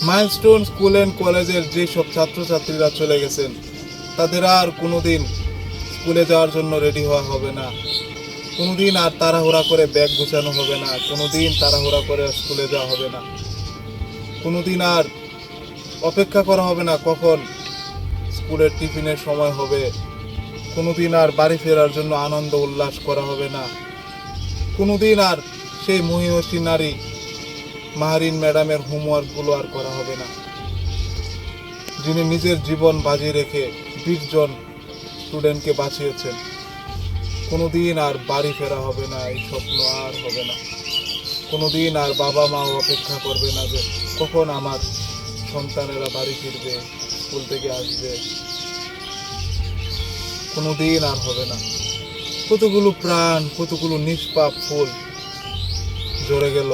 Milestone school and কলেজের যেসব ছাত্রছাত্রীরা চলে গেছেন তাদের আর কোনোদিন স্কুলে যাওয়ার জন্য রেডি হওয়া হবে না, কোনোদিন আর তাড়াহুড়া করে ব্যাগ গোছানো হবে না, কোনোদিন তাড়াহুড়া করে স্কুলে যাওয়া হবে না, কোনোদিন আর অপেক্ষা করা হবে না কখন স্কুলের টিফিনের সময় হবে, কোনোদিন আর বাড়ি ফেরার জন্য আনন্দ উল্লাস করা হবে না, কোনোদিন আর সেই মহিয়সী নারী মাহারিন ম্যাডামের হোমওয়ার্কগুলো আর করা হবে না, যিনি নিজের জীবন বাজি রেখে 20 জন স্টুডেন্টকে বাঁচিয়েছেন। কোনোদিন আর বাড়ি ফেরা হবে না, এই স্বপ্ন আর হবে না। কোনোদিন আর বাবা মাও অপেক্ষা করবে না যে কখন আমার সন্তানেরা বাড়ি ফিরবে, স্কুল থেকে আসবে। কোনোদিন আর হবে না। কতগুলো প্রাণ, কতগুলো নিষ্পাপ ফুল ঝরে গেল